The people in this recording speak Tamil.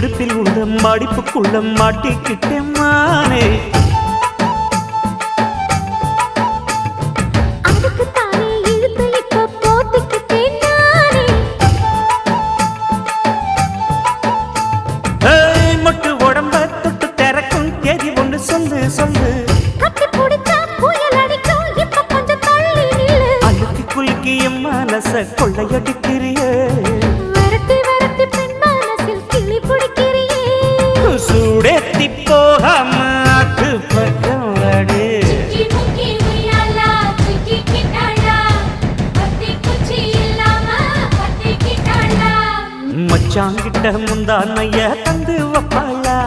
இடுப்பில் உள்ள மடிப்புக்குள்ள மாட்டிக்கிட்டேன் மானே. மொட்டு உடம்ப தொட்டு திறக்கும் தேதி ஒன்று சொல்லு சொல்லு. அழுத்தி குலுக்கி என் மனச கொள்ளையடிக்கிறியே. சூடேத்தி போகாம ஆட்டு பக்கம் வாடு. மச்சாங்கிட்ட முந்தானைய தந்து வப்பாளா.